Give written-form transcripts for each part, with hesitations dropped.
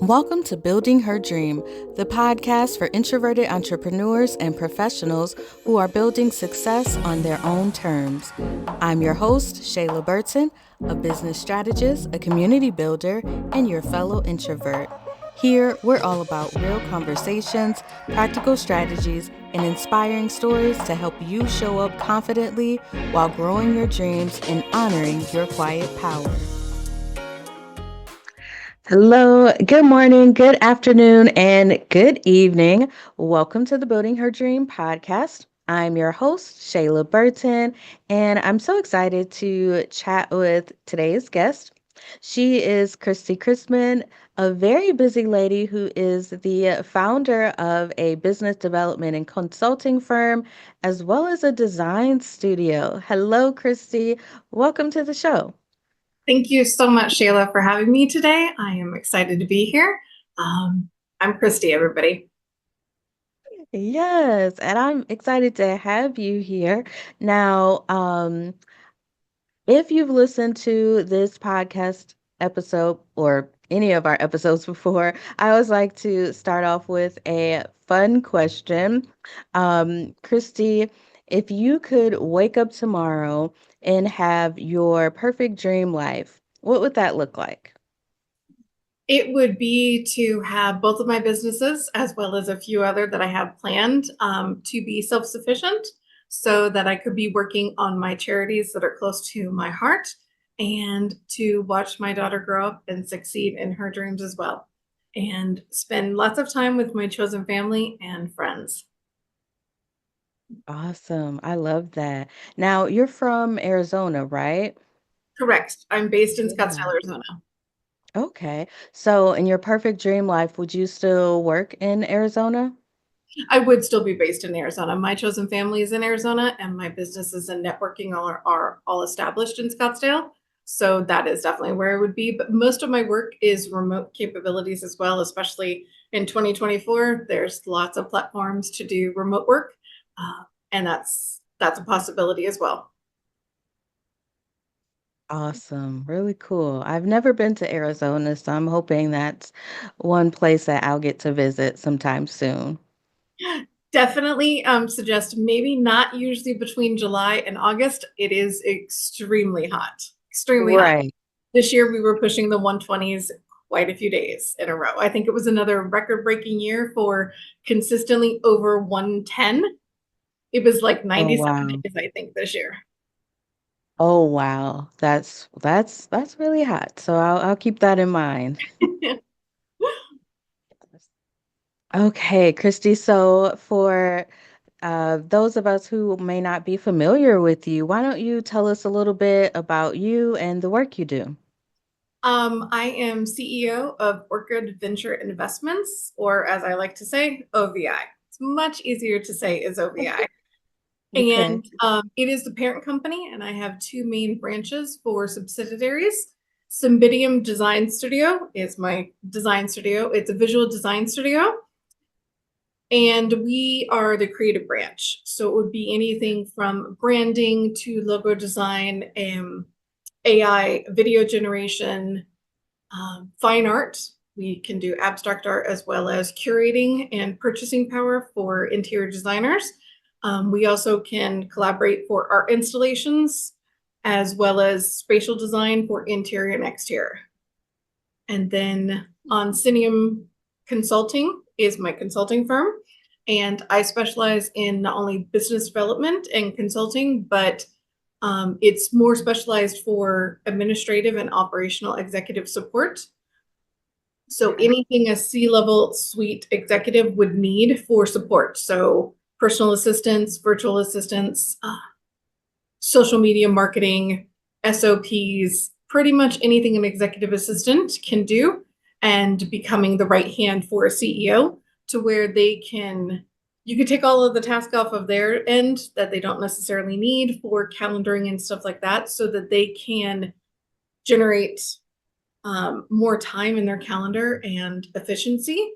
Welcome to Building Her Dream, the podcast for introverted entrepreneurs and professionals who are building success on their own terms. I'm your host, Shayla Burton, a business strategist, a community builder, and your fellow introvert. Here, we're all about real conversations, practical strategies, and inspiring stories to help you show up confidently while growing your dreams and honoring your quiet power. Hello, good morning, good afternoon, and good evening. Welcome to the Building Her Dream podcast. I'm your host, Shayla Burton, and I'm so excited to chat with today's guest. She is Christie Crisman, a very busy lady who is the founder of a business development and consulting firm, as well as a design studio. Hello, Christie. Welcome to the show. Thank you so much, Shayla, for having me today. I am excited to be here. I'm Christie, everybody. Yes, and I'm excited to have you here. Now, if you've listened to this podcast episode or any of our episodes before, I always like to start off with a fun question. Christy, if you could wake up tomorrow and have your perfect dream life, what would that look like? It would be to have both of my businesses, as well as a few other that I have planned, to be self-sufficient so that I could be working on my charities that are close to my heart and to watch my daughter grow up and succeed in her dreams as well, and spend lots of time with my chosen family and friends. Awesome. I love that. Now, you're from Arizona, right? Correct. I'm based in Yeah. Scottsdale, Arizona. Okay. So, in your perfect dream life, would you still work in Arizona? I would still be based in Arizona. My chosen family is in Arizona, and my businesses and networking are all established in Scottsdale. So that is definitely where I would be. But most of my work is remote capabilities as well, especially in 2024. There's lots of platforms to do remote work, and that's a possibility as well. Awesome. Really cool. I've never been to Arizona, so I'm hoping that's one place that I'll get to visit sometime soon. Definitely suggest maybe not usually between July and August. It is extremely hot, extremely hot. Right. This year we were pushing the 120s quite a few days in a row. I think it was another record-breaking year for consistently over 110. It was like Oh, 97 wow. days, I think, this year. Oh, wow. That's really hot. So I'll keep that in mind. Okay, Christy. So for those of us who may not be familiar with you, why don't you tell us a little bit about you and the work you do? I am CEO of Orchid Venture Investments, or as I like to say, OVI. It's much easier to say is OVI. Okay. And it is the parent company, and I have two main branches for subsidiaries. Cymbidium Design Studio is my design studio. It's a visual design studio, and we are the creative branch. So it would be anything from branding to logo design, AI, video generation, fine art. We can do abstract art as well as curating and purchasing power for interior designers. We also can collaborate for art installations as well as spatial design for interior and exterior. And then Onsinium Consulting is my consulting firm. And I specialize in not only business development and consulting, but it's more specialized for administrative and operational executive support. So anything a C-level suite executive would need for support. So personal assistants, virtual assistants, social media marketing, SOPs, pretty much anything an executive assistant can do, and becoming the right hand for a CEO to where you could take all of the task off of their end that they don't necessarily need for calendaring and stuff like that, so that they can generate more time in their calendar and efficiency,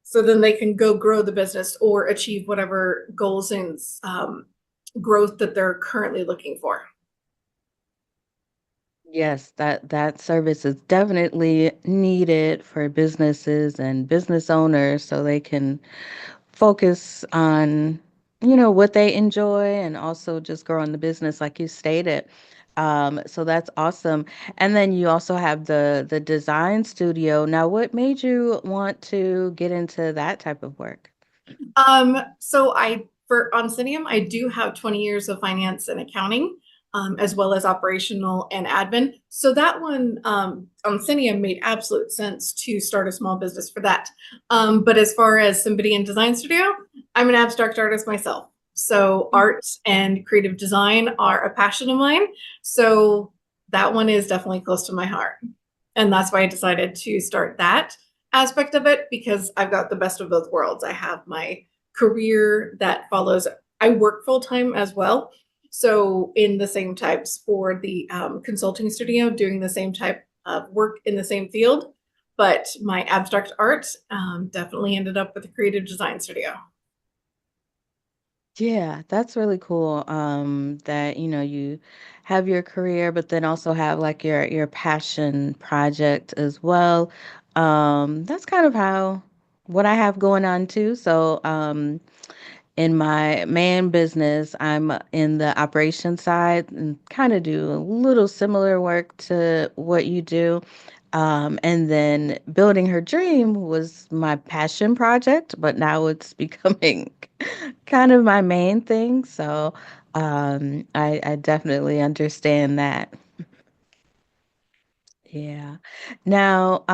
so then they can go grow the business or achieve whatever goals and growth that they're currently looking for. Yes, that service is definitely needed for businesses and business owners so they can focus on, what they enjoy and also just grow in the business like you stated. So that's awesome. And then you also have the design studio. Now, what made you want to get into that type of work? So I for on Cinium, I do have 20 years of finance and accounting, as well as operational and admin. So that one on Cinium made absolute sense to start a small business for that. But as far as somebody in design studio, I'm an abstract artist myself. So art and creative design are a passion of mine. So that one is definitely close to my heart. And that's why I decided to start that aspect of it because I've got the best of both worlds. I have my career that follows, I work full time as well. So, in the same types for the consulting studio, doing the same type of work in the same field. But my abstract art definitely ended up with a creative design studio. Yeah, that's really cool. That you have your career, but then also have like your passion project as well. That's kind of how what I have going on too. So, in my main business, I'm in the operation side and kind of do a little similar work to what you do. And then building her dream was my passion project, but now it's becoming kind of my main thing. So I definitely understand that. Yeah. Now,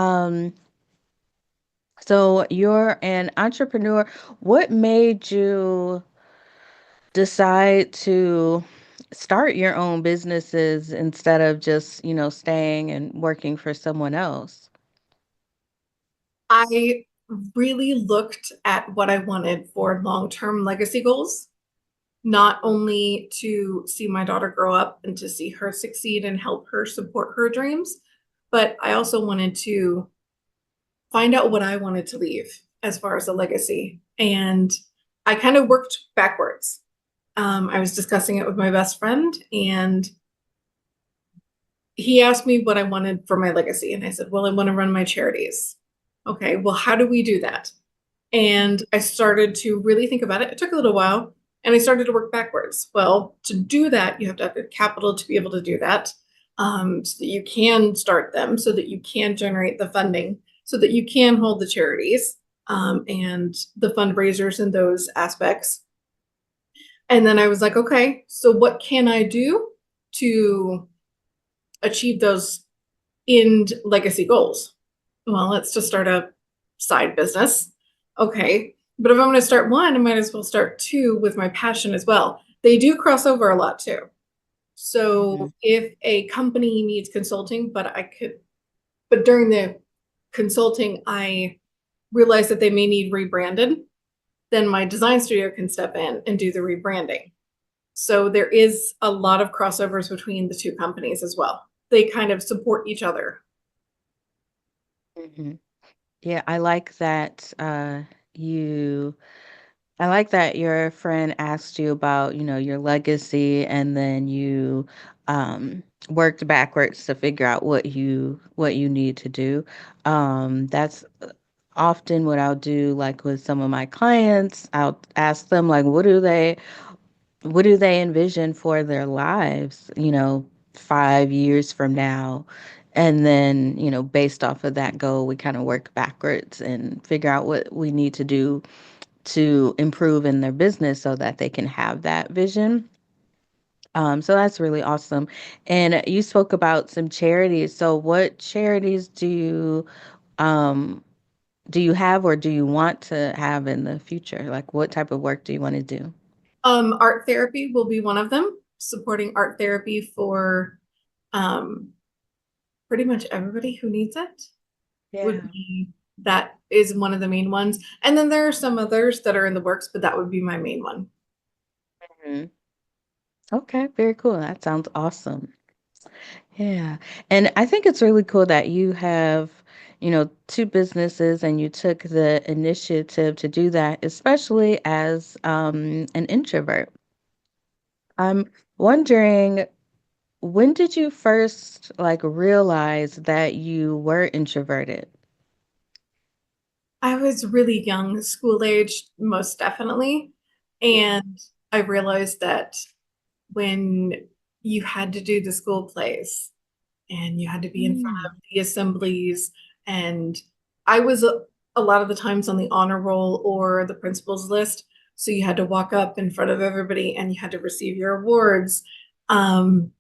so you're an entrepreneur. What made you decide to start your own businesses instead of just, staying and working for someone else? I really looked at what I wanted for long term legacy goals, not only to see my daughter grow up and to see her succeed and help her support her dreams, but I also wanted to find out what I wanted to leave as far as a legacy. And I kind of worked backwards. I was discussing it with my best friend, and he asked me what I wanted for my legacy. And I said, well, I want to run my charities. Okay, well, how do we do that? And I started to really think about it. It took a little while, and I started to work backwards. Well, to do that, you have to have the capital to be able to do that, so that you can start them, so that you can generate the funding, so that you can hold the charities and the fundraisers and those aspects. And then I was like, okay, so what can I do to achieve those end legacy goals? Well, let's just start a side business. Okay. But if I'm going to start one, I might as well start two with my passion as well. They do cross over a lot too. Mhm. So if a company needs consulting, but during the consulting, I realize that they may need rebranded, then my design studio can step in and do the rebranding. So there is a lot of crossovers between the two companies as well. They kind of support each other. Mhm. Yeah, you I like that your friend asked you about, your legacy and then you worked backwards to figure out what you need to do. That's often what I'll do like with some of my clients. I'll ask them like what do they envision for their lives, 5 years from now? And then, based off of that goal, we kind of work backwards and figure out what we need to do to improve in their business so that they can have that vision. So that's really awesome. And you spoke about some charities. So what charities um do you have or do you want to have in the future? Like what type of work do you want to do? Art therapy will be one of them, supporting art therapy for um, pretty much everybody who needs it would Yeah. be that is one of the main ones. And then there are some others that are in the works, but that would be my main one. Mhm. Okay, very cool. That sounds awesome. Yeah. And I think it's really cool that you have, two businesses and you took the initiative to do that, especially as an introvert. I'm wondering when did you first like realize that you were introverted? I was really young, school age, most definitely. Yeah. And I realized that when you had to do the school plays and you had to be in front of Mm. the assemblies, and I was a lot of the times on the honor roll or the principal's list. So you had to walk up in front of everybody and you had to receive your awards. Um,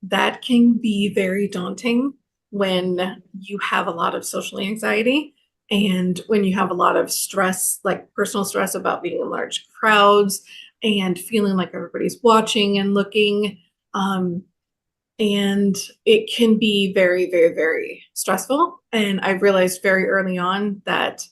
that can be very daunting when you have a lot of social anxiety and when you have a lot of stress, like personal stress about being in large crowds and feeling like everybody's watching and looking. Um, and it can be very, very, very stressful. And I realized very early on that,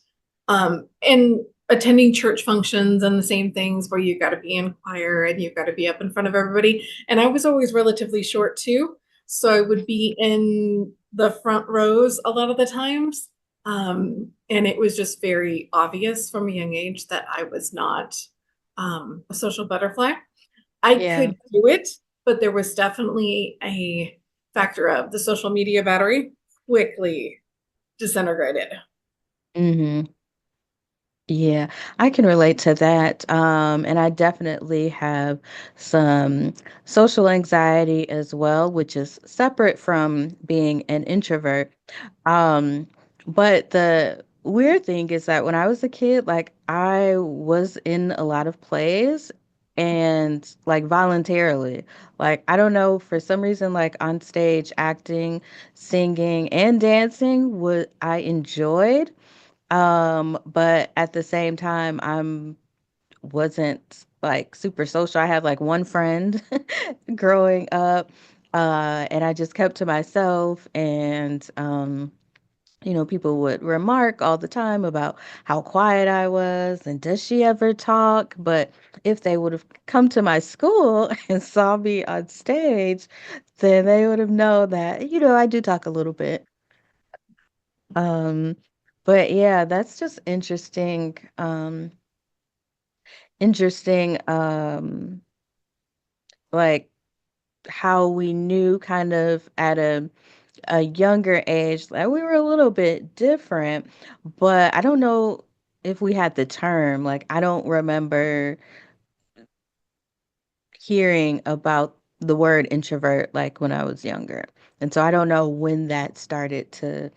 and attending church functions and the same things where you got to be in choir and you've got to be up in front of everybody. And I was always relatively short too. So I would be in the front rows a lot of the times. And it was just very obvious from a young age that I was not a social butterfly. I Yeah. could do it, but there was definitely a factor of the social media battery quickly disintegrated. Mm-hmm. Yeah, I can relate to that. And I definitely have some social anxiety as well, which is separate from being an introvert. Um, but the weird thing is that when I was a kid, like I was in a lot of plays and like voluntarily. Like I don't know, for some reason, like on stage acting, singing, and dancing, what I enjoyed. But at the same time, I'm wasn't like super social. I had like one friend growing up, and I just kept to myself. And people would remark all the time about how quiet I was and does she ever talk? But if they would have come to my school and saw me on stage, then they would have known that, I do talk a little bit. Um, but yeah, that's just interesting. Interesting, like how we knew kind of at a younger age that we were a little bit different, but I don't know if we had the term. Like I don't remember hearing about the word introvert like when I was younger. And so I don't know when that started to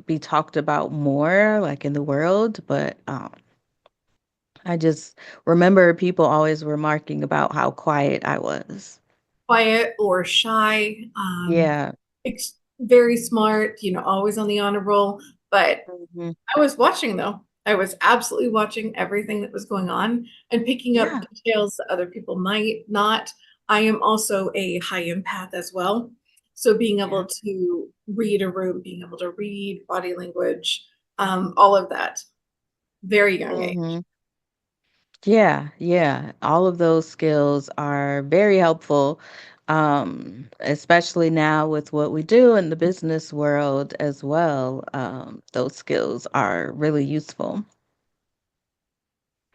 be talked about more like in the world, but I just remember people always remarking about how quiet I was. Quiet or shy, Yeah. very smart, always on the honor roll. But Mhm. I was watching though. I was absolutely watching everything that was going on and picking up Yeah. details that other people might not. I am also a high empath as well. So being Yeah. able to read a room, being able to read body language, all of that, very young age. Mhm. Yeah, yeah. All of those skills are very helpful, especially now with what we do in the business world as well. Those skills are really useful.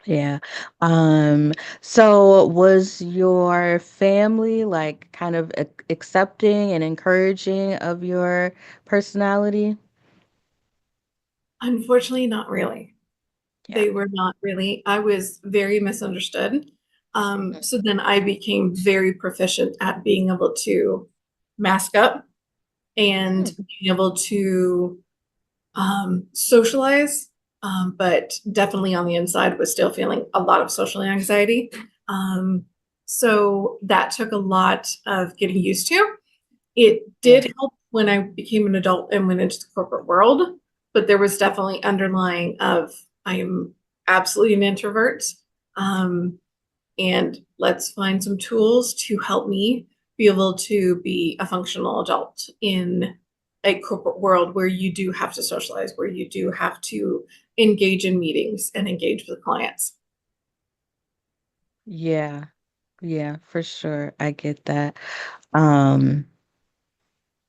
Yeah. Um, so was your family like kind of accepting and encouraging of your personality? Unfortunately, not really. Yeah. They were not really. I was very misunderstood. So then I became very proficient at being able to mask up and Mm. being able to socialize, but definitely on the inside was still feeling a lot of social anxiety. Um, so that took a lot of getting used to. It Yeah. did help when I became an adult and went into the corporate world, but there was definitely underlying of I am absolutely an introvert. Um, and let's find some tools to help me be able to be a functional adult in a corporate world where you do have to socialize, where you do have to engage in meetings and engage with clients. Yeah. Yeah, for sure. I get that. Um,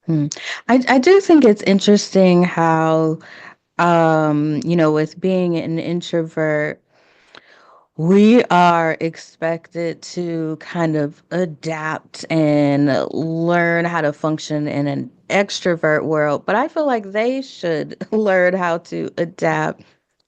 hmm. I do think it's interesting how with being an introvert, We are expected to kind of adapt and learn how to function in an extrovert world, but I feel like they should learn how to adapt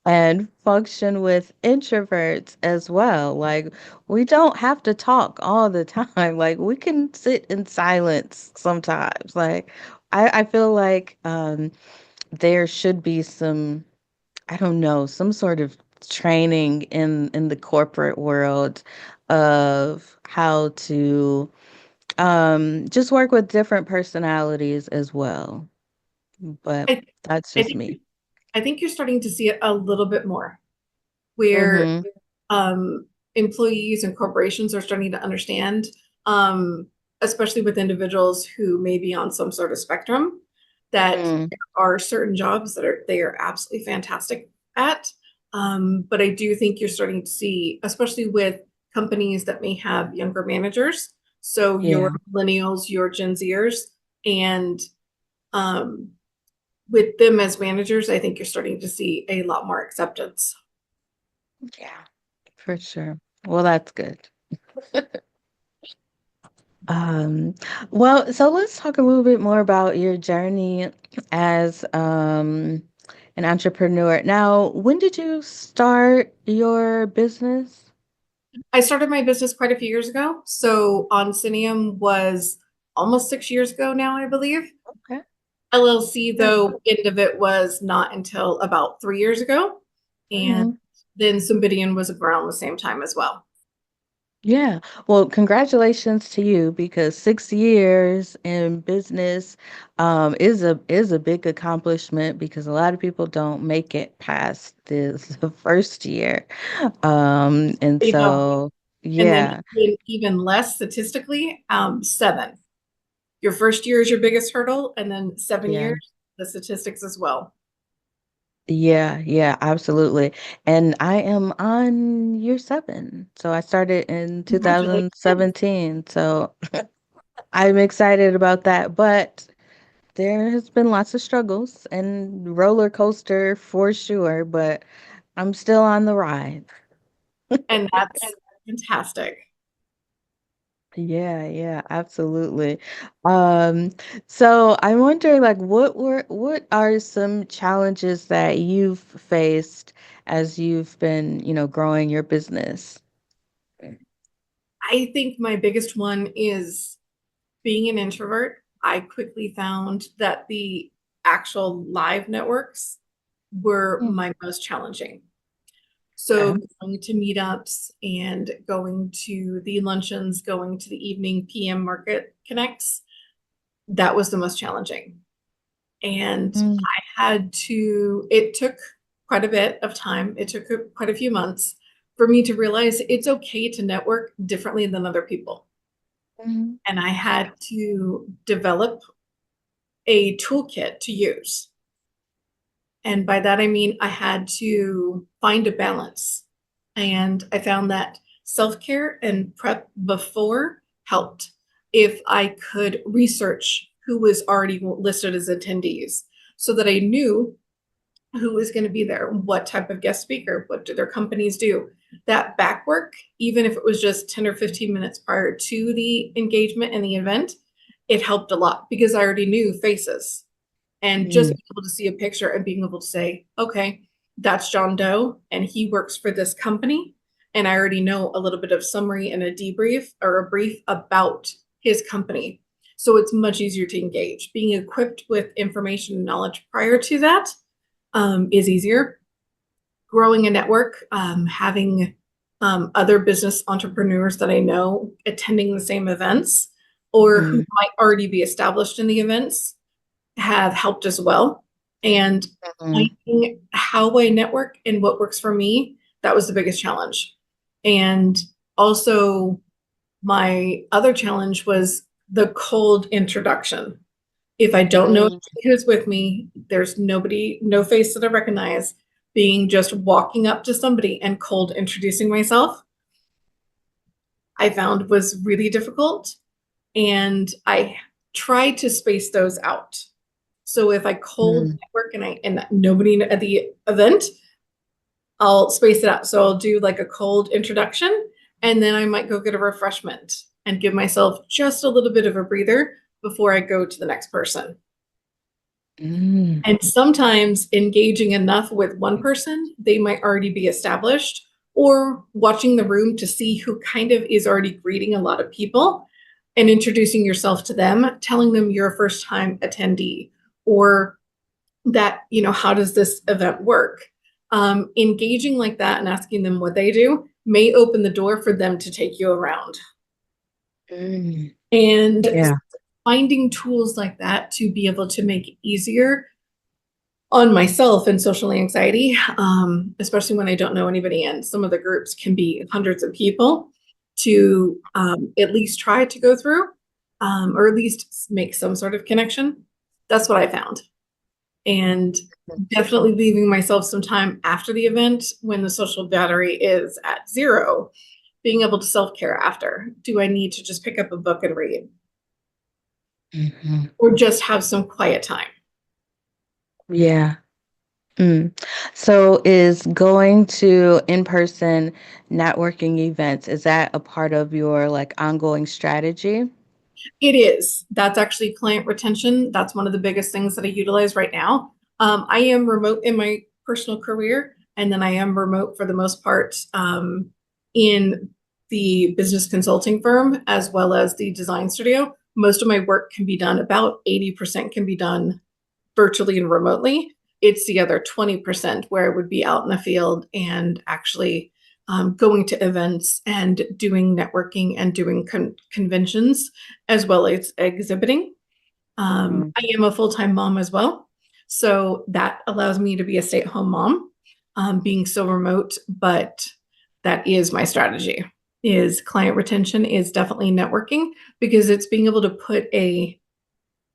and function with introverts as well. Like, we don't have to talk all the time. Like, we can sit in silence sometimes. Like, I feel like there should be some, I don't know, some sort of training in the corporate world of how to just work with different personalities as well. But I, that's I just think me. I think you're starting to see it a little bit more where Mm-hmm. um, employees and corporations are starting to understand, um, especially with individuals who may be on some sort of spectrum, that Mm, there are certain jobs that they are absolutely fantastic at. But I do think you're starting to see, especially with companies that may have younger managers, so your yeah. millennials, your Gen Zers, and um, with them as managers, I think you're starting to see a lot more acceptance. Yeah, for sure. Well, that's good. Um, well, so let's talk a little bit more about your journey as an entrepreneur. Now, when did you start your business? I started my business quite a few years ago. So Onsinium was almost 6 years ago now, I believe. Okay. LLC, though, end of it was not until about 3 years ago. And Mhm. then Symbidion was around the same time as well. Yeah. Well, congratulations to you because 6 years in business is a big accomplishment because a lot of people don't make it past this the first year. And You know, so and then yeah, even less statistically, 7. Your first year is your biggest hurdle, and then 7 years, yeah. the statistics as well. Yeah, yeah, absolutely. And I am on year 7. So I started in Congratulations. 2017. So I'm excited about that, but there has been lots of struggles and roller coaster for sure, but I'm still on the ride. And that's fantastic. Yeah, yeah, absolutely. Um, so I'm wondering like what are some challenges that you've faced as you've been, growing your business? I think my biggest one is being an introvert. I quickly found that the actual live networks were Mm, my most challenging. So okay. going to meetups and going to the luncheons, going to the evening PM market connects, that was the most challenging. And Mm, it took quite a bit of time. It took quite a few months for me to realize it's okay to network differently than other people. mhm, And I had to develop a toolkit to use. And by that, I mean I had to find a balance. And I found that self care and prep before helped. If I could research who was already listed as attendees so that I knew who was going to be there, what type of guest speaker, what do their companies do. That back work, even if it was just 10 or 15 minutes prior to the engagement and the event, it helped a lot because I already knew faces. And just mm, being able to see a picture and being able to say, okay, that's John Doe and he works for this company. And I already know a little bit of summary and a debrief or a brief about his company. So it's much easier to engage. Being equipped with information and knowledge prior to that is easier. Growing a network, having other business entrepreneurs that I know attending the same events or who mm, might already be established in the events have helped as well. And mm, finding how I network and what works for me, that was the biggest challenge. And also, my other challenge was the cold introduction. If I don't know mm, who's with me, there's nobody, no face that I recognize, being just walking up to somebody and cold introducing myself, I found was really difficult. And I tried to space those out. So if I cold mm, network and nobody at the event, I'll space it out. So I'll do like a cold introduction, and then I might go get a refreshment and give myself just a little bit of a breather before I go to the next person. Mm, And sometimes engaging enough with one person, they might already be established, or watching the room to see who kind of is already greeting a lot of people and introducing yourself to them, telling them you're a first time attendee, or that, how does this event work? Engaging like that and asking them what they do may open the door for them to take you around. mm, And yeah. finding tools like that to be able to make it easier on myself and social anxiety, especially when I don't know anybody, and some of the groups can be hundreds of people, to at least try to go through, or at least make some sort of connection. That's what I found. And definitely leaving myself some time after the event when the social battery is at zero, being able to self-care after. Do I need to just pick up a book and read, Mhm. or just have some quiet time? Yeah. Mm. So is going to in-person networking events, is that a part of your like ongoing strategy? It is. That's actually client retention. That's one of the biggest things that I utilize right now. I am remote in my personal career, and then I am remote for the most part, in the business consulting firm as well as the design studio. Most of my work can be done, about 80% can be done virtually and remotely. It's the other 20% where I would be out in the field and actually going to events and doing networking and doing conventions as well as exhibiting. Mhm. I am a full-time mom as well. So that allows me to be a stay-at-home mom, being so remote, but that is my strategy. Is client retention is definitely networking, because it's being able to put a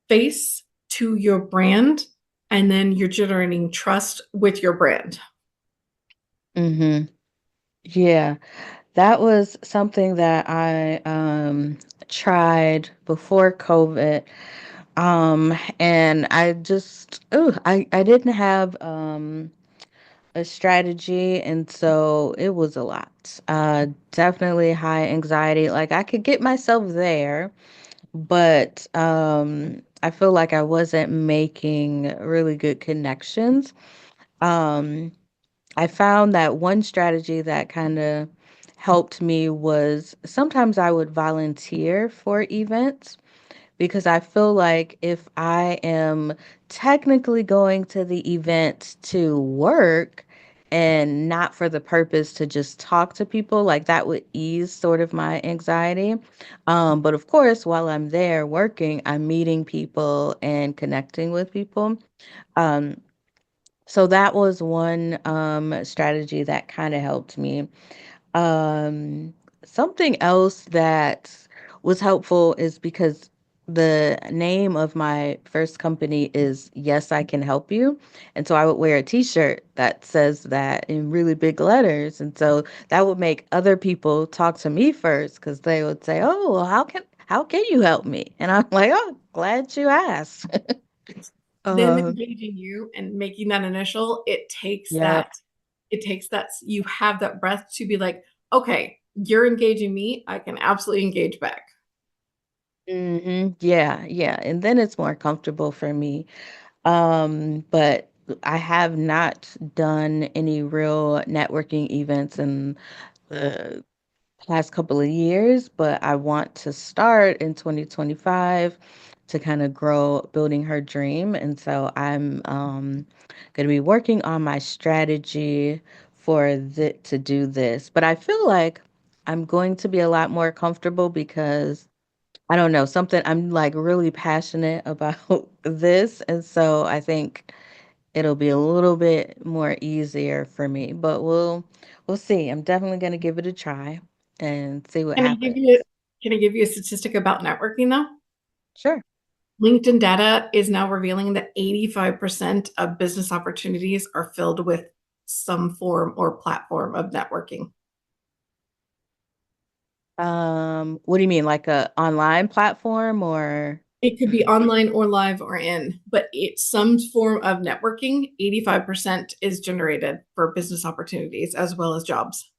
face to your brand, and then you're generating trust with your brand. Mhm. Yeah. That was something that I tried before COVID. And I just I didn't have a strategy, and so it was a lot. Definitely high anxiety. Like I could get myself there, but I feel like I wasn't making really good connections. Um I found that one strategy that kind of helped me was sometimes I would volunteer for events because I feel like if I am technically going to the event to work and not for the purpose to just talk to people, like that would ease sort of my anxiety. But of course, while I'm there working, I'm meeting people and connecting with people. Um, so that was one strategy that kind of helped me. Um, Something else that was helpful is because the name of my first company is Yes, I Can Help You. And so I would wear a t-shirt that says that in really big letters. And so that would make other people talk to me first because they would say, "Oh, well, how can you help me?" And I'm like, "Oh, glad you asked." Them Uh, engaging you and making that initial, yep. it takes that, you have that breath to be like, okay, you're engaging me, I can absolutely engage back. Yeah, yeah. And then it's more comfortable for me. But I have not done any real networking events in the past couple of years, but I want to start in 2025 to kind of grow building her dream. And so I'm going to be working on my strategy for to do this. But I feel like I'm going to be a lot more comfortable because I don't know, something I'm like really passionate about this. And so I think it'll be a little bit more easier for me, but we'll see. I'm definitely going to give it a try and see what Can I give you happens. can I give you a statistic about networking though? Sure. LinkedIn data is now revealing that 85% of business opportunities are filled with some form or platform of networking. What do you mean, like a online platform or? It could be online or live or in, but it's some form of networking. 85% is generated for business opportunities as well as jobs.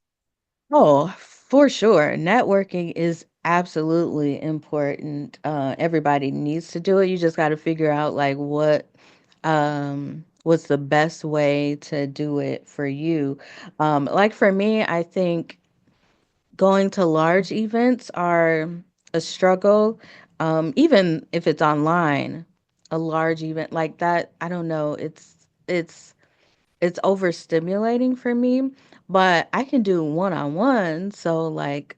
Oh, for sure. Networking is absolutely important. Everybody needs to do it. You just got to figure out like what's the best way to do it for you. Like for me, I think going to large events are a struggle. Even if it's online, a large event like that, I don't know, it's overstimulating for me, but I can do one-on-one. So like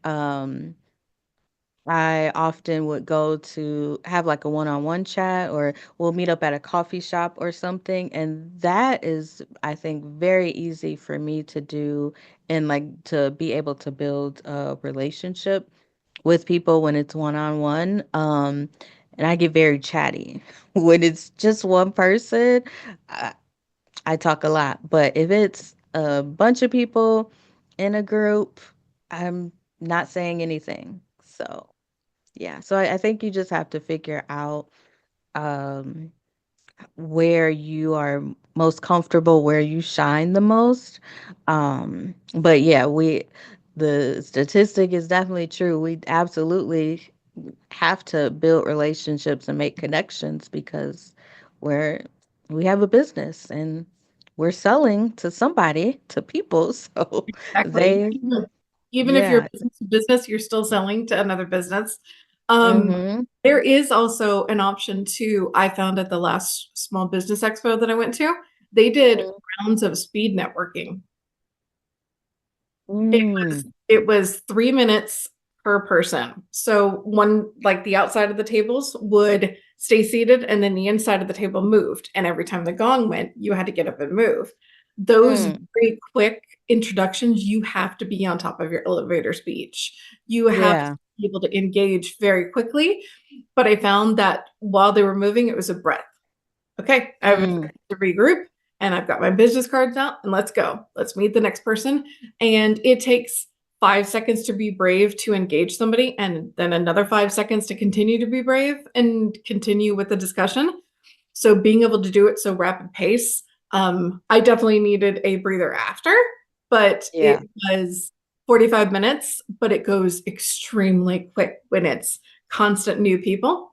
I often would go to have like a one-on-one chat or we'll meet up at a coffee shop or something. And that is, I think, very easy for me to do and like to be able to build a relationship with people when it's one-on-one. And I get very chatty. When it's just one person, I talk a lot, but if it's a bunch of people in a group, I'm not saying anything. So, yeah. So I think you just have to figure out um, where you are most comfortable, where you shine the most. But yeah, the statistic is definitely true. We absolutely have to build relationships and make connections because we're we have a business and we're selling to somebody, to people. So Exactly. they, Even if you're yeah. business to business, you're still selling to another business. Um, Mm-hmm. there is also an option too. I found at the last small business expo that I went to, they did rounds of speed networking. It Mm-hmm. it was 3 minutes per person. So one like the outside of the tables would stay seated and then the inside of the table moved. And every time the gong went, you had to get up and move. Those Mm. very quick introductions, you have to be on top of your elevator speech. You have to Yeah. be able to engage very quickly. But I found that while they were moving, it was a breath. Okay, I have Mm. to regroup and I've got my business cards out and let's go. Let's meet the next person. And it takes 5 seconds to be brave to engage somebody and then another 5 seconds to continue to be brave and continue with the discussion. So being able to do it so rapid pace, I definitely needed a breather after, but Yeah. it was 45 minutes, but it goes extremely quick when it's constant new people.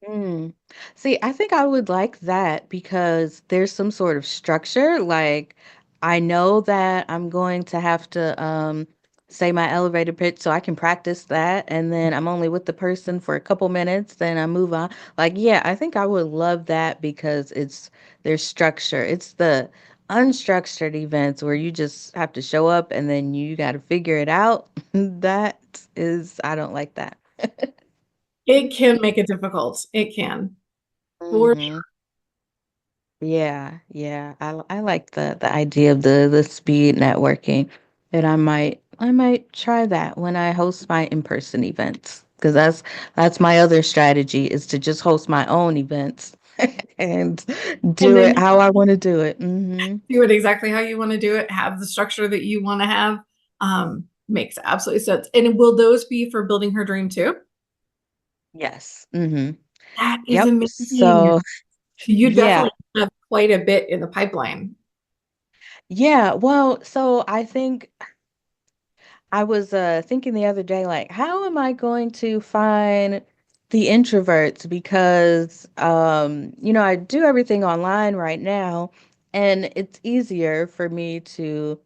Mm. See, I think I would like that because there's some sort of structure. Like, I know that I'm going to have to say my elevator pitch so I can practice that. And then I'm only with the person for a couple minutes, then I move on. Like, yeah, I think I would love that because there's structure. It's the unstructured events where you just have to show up and then you got to figure it out. I don't like that. It can make it difficult. It can. For Hmm. Yeah, yeah. I like the idea of the speed networking. And I might try that when I host my in-person events because that's my other strategy is to just host my own events and and do then it you how I want to do it. Hmm. do it exactly how you want to do it, have the structure that you want to have. Makes absolutely sense. And will those be for building her dream too? Yes. Hmm. That is Yep. amazing. So, You yeah. definitely have quite a bit in the pipeline. Yeah, well, so I think I was thinking the other day, like, how am I going to find the introverts? Because I do everything online right now, and it's easier for me to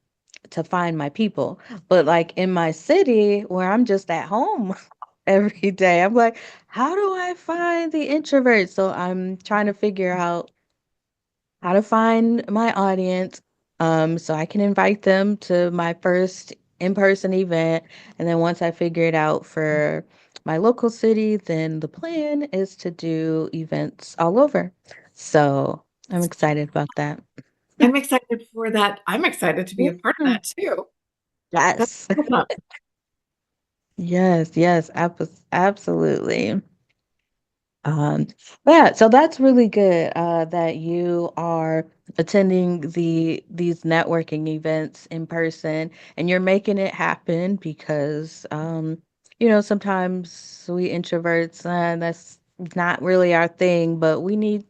find my people. But like in my city where I'm just at home every day, I'm like, how do I find the introverts? So I'm trying to figure out how to find my audience so I can invite them to my first in-person event. And then once I figure it out for my local city, then the plan is to do events all over. So I'm excited about that. I'm excited for that. I'm excited to be a part of Mhm. that too. That's Yes. awesome. Yes, yes, absolutely. Um, yeah, so that's really good that you are attending these networking events in person and you're making it happen because sometimes we introverts, not really our thing, but we need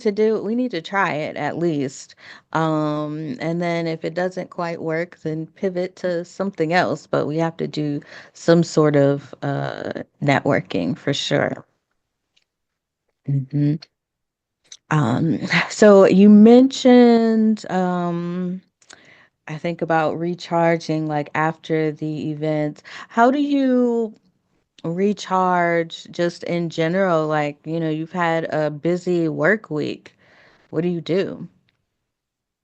to try it at least. And then if it doesn't quite work, then pivot to something else, but we have to do some sort of networking for sure. hmm Um, so you mentioned I think about recharging like after the event. How do you recharge just in general? Like, you've had a busy work week. What do you do?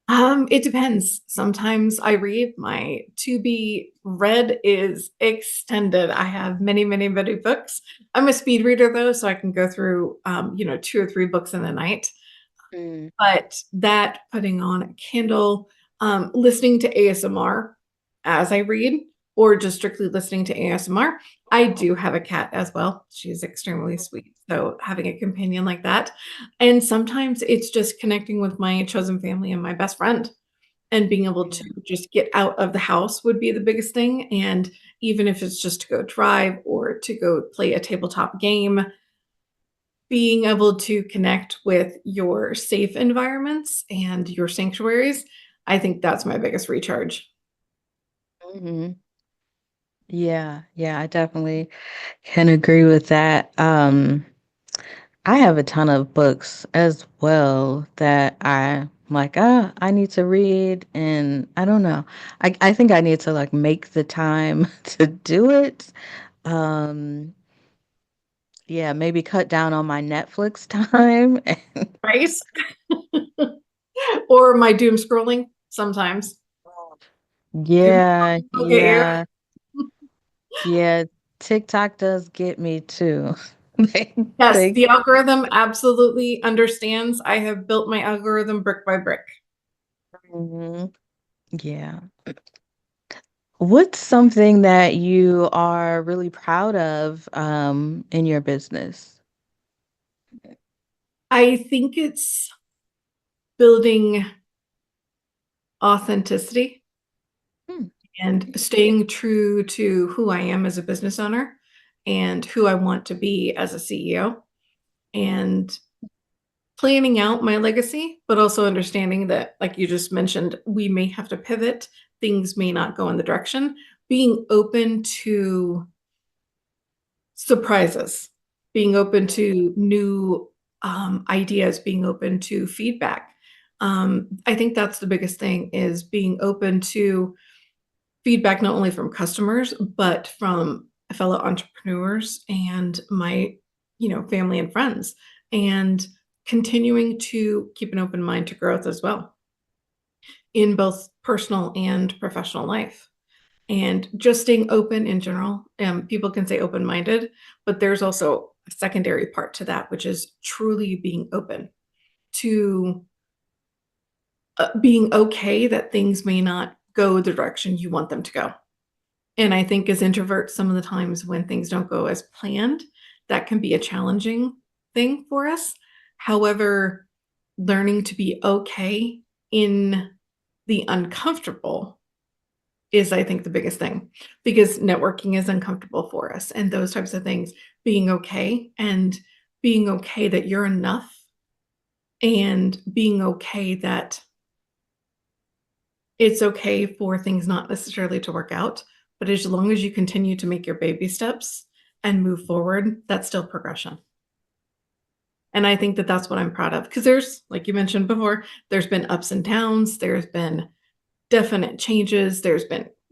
It depends. Sometimes I read. My to be read is extended. I have many, many, many books. I'm a speed reader though, so I can go through, 2 or 3 books in a night. Mm. But that putting on a Kindle, listening to ASMR as I read, or just strictly listening to ASMR. I do have a cat as well. She's extremely sweet. So having a companion like that. And sometimes it's just connecting with my chosen family and my best friend and being able to Yeah. just get out of the house would be the biggest thing. And even if it's just to go drive or to go play a tabletop game, being able to connect with your safe environments and your sanctuaries, I think that's my biggest recharge. hmm Yeah, yeah, I definitely can agree with that. I have a ton of books as well that I'm like, I need to read, and I don't know. I think I need to like make the time to do it. Um, yeah, maybe cut down on my Netflix time. Right? Or my doom scrolling sometimes. Doom Yeah, scrolling will get you. yeah, yeah. TikTok does get me too. They, Yes, they, the algorithm absolutely understands. I have built my algorithm brick by brick. Mhm. Yeah. What's something that you are really proud of in your business? I think it's building authenticity Hmm. and staying true to who I am as a business owner and who I want to be as a CEO, and planning out my legacy, but also understanding that, like you just mentioned, we may have to pivot. Things may not go in the direction. Being open to surprises, being open to new ideas, being open to feedback. I think that's the biggest thing is being open to feedback not only from customers, but from fellow entrepreneurs and my, family and friends, and continuing to keep an open mind to growth as well in both personal and professional life. And just staying open in general. People can say open minded, but there's also a secondary part to that, which is truly being open to being okay that things may not go the direction you want them to go. And I think as introverts, some of the times when things don't go as planned, that can be a challenging thing for us. However, learning to be okay in the uncomfortable is, I think, the biggest thing, because networking is uncomfortable for us and those types of things. Being okay and being okay that you're enough and being okay that it's okay for things not necessarily to work out, but as long as you continue to make your baby steps and move forward, that's still progression. And I think that that's what I'm proud of because there's, like you mentioned before, there's been ups and downs, there's been definite changes.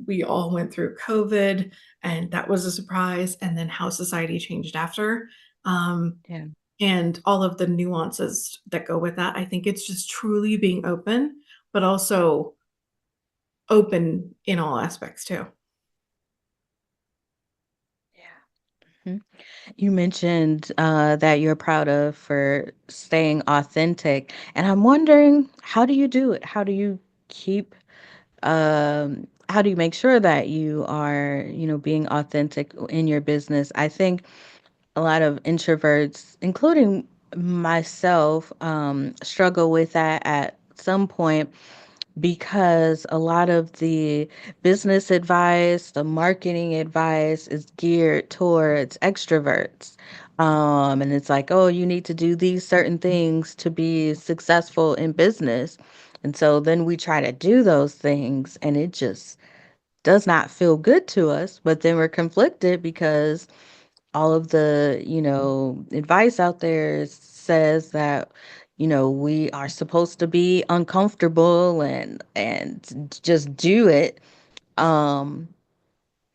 We all went through COVID, and that was a surprise, and then how society changed after, um, Yeah. and all of the nuances that go with that. I think it's just truly being open, but also open in all aspects too. Yeah. Mhm. You mentioned that you're proud of for staying authentic, and I'm wondering, how do you do it? How do you keep how do you make sure that you are, being authentic in your business? I think a lot of introverts, including myself, struggle with that at some point because a lot of the business advice, the marketing advice is geared towards extroverts. And it's like, oh, you need to do these certain things to be successful in business. And so then we try to do those things and it just does not feel good to us. But then we're conflicted because all of the, advice out there says that, we are supposed to be uncomfortable and just do it. Um,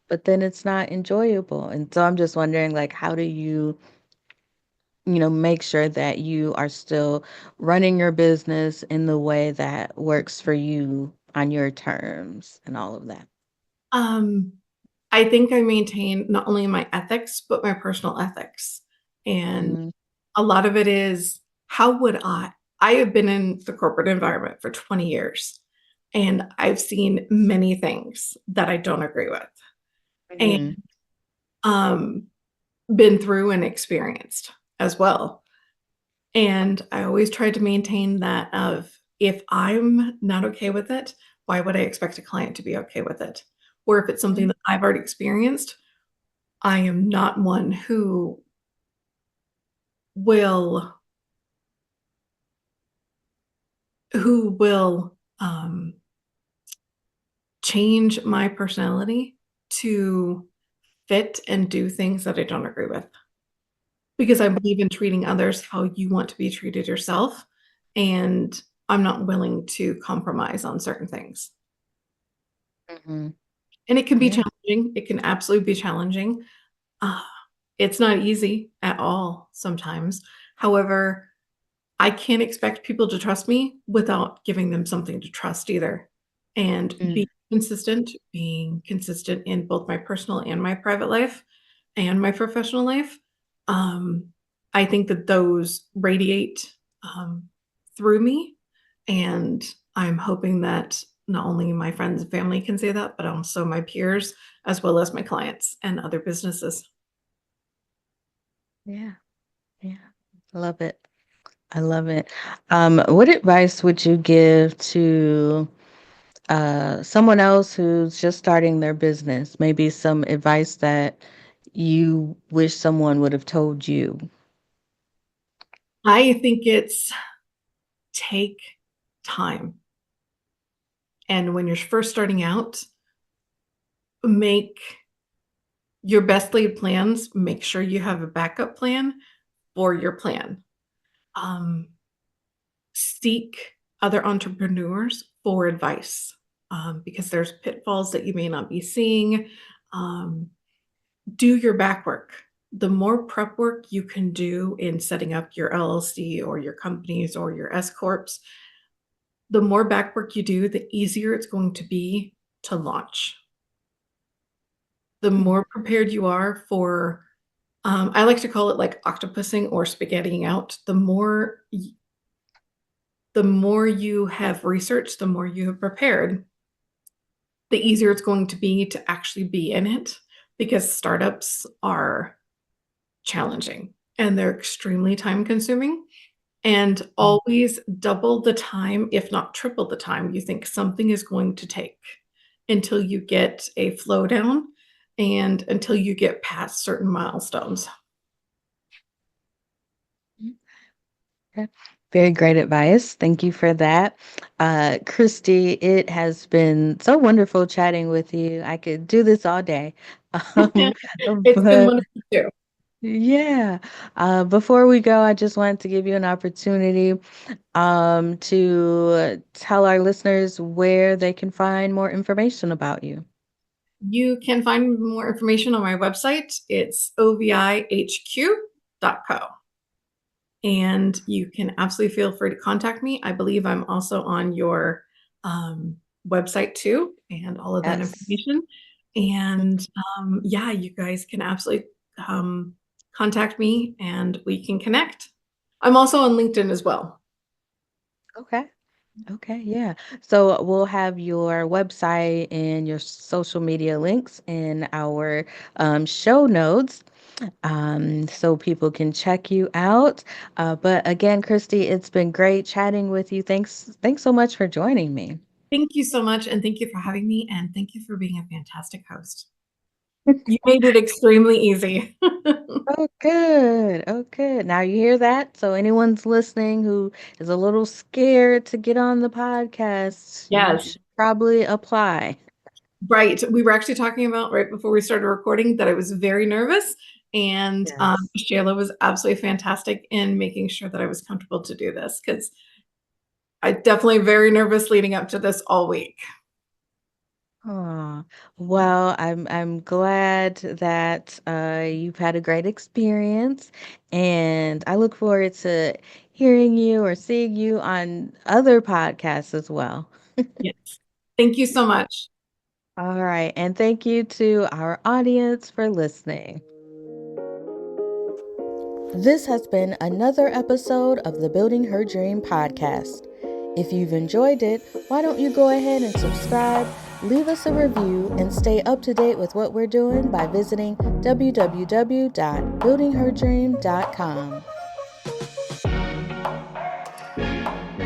but then it's not enjoyable. And so I'm just wondering, like, how do you, make sure that you are still running your business in the way that works for you on your terms and all of that? Um, I think I maintain not only my ethics, but my personal ethics. And Mm, a lot of it is how would I have been in the corporate environment for 20 years and I've seen many things that I don't agree with and mhm, um, been through and experienced as well. And I always try to maintain that of if I'm not okay with it, why would I expect a client to be okay with it? Or if it's something mm, that I've already experienced, I am not one will who will change my personality to fit and do things that I don't agree with. Because I believe in treating others how you want to be treated yourself, and I'm not willing to compromise on certain things. mhm. And it can be Yeah. challenging, it can absolutely be challenging. Uh, it's not easy at all sometimes. However, I can't expect people to trust me without giving them something to trust either. And Mm, being consistent in both my personal and my private life and my professional life, um, I think that those radiate um, through me. And I'm hoping that not only my friends and family can say that, but also my peers, as well as my clients and other businesses. yeah. Yeah. Love it. I love it. What advice would you give to someone else who's just starting their business? Maybe some advice that you wish someone would have told you. I think it's take time. And when you're first starting out, make your best laid plans. Make sure you have a backup plan for your plan. Um, seek other entrepreneurs for advice because there's pitfalls that you may not be seeing. Um, do your back work. The more prep work you can do in setting up your LLC or your companies or your S corps, the more back work you do, the easier it's going to be to launch. The Mm, more prepared you are for I like to call it like octopussing or spaghettiing out. The more you have researched, the more you have prepared, the easier it's going to be to actually be in it because startups are challenging and they're extremely time consuming. And mm, always double the time, if not triple the time, you think something is going to take until you get a flow down and until you get past certain milestones. mm. Okay. Very great advice. Thank you for that. Christy, it has been so wonderful chatting with you. I could do this all day. Um, It's been but wonderful too. yeah, before we go, I just wanted to give you an opportunity to tell our listeners where they can find more information about you. You can find more information on my website. It's ovihq.co. And you can absolutely feel free to contact me. I believe I'm also on your um, website too, and all of that Yes. information. And yeah, you guys can absolutely um, contact me and we can connect. I'm also on LinkedIn as well. Okay. Okay, yeah. So we'll have your website and your social media links in our show notes so people can check you out. But again, Christy, it's been great chatting with you. Thanks so much for joining me. Thank you so much. And thank you for having me. And thank you for being a fantastic host. You made it extremely easy. Oh, good. Oh, good. Now you hear that? So anyone's listening who is a little scared to get on the podcast, you Yes. should probably apply. Right. We were actually talking about right before we started recording that I was very nervous, and Yes. Shayla was absolutely fantastic in making sure that I was comfortable to do this because I definitely very nervous leading up to this all week. Aw. Well, I'm glad that you've had a great experience, and I look forward to hearing you or seeing you on other podcasts as well. Yes. Thank you so much. All right, and thank you to our audience for listening. This has been another episode of the Building Her Dream podcast. If you've enjoyed it, why don't you go ahead and subscribe, leave us a review, and stay up to date with what we're doing by visiting www.buildingherdream.com.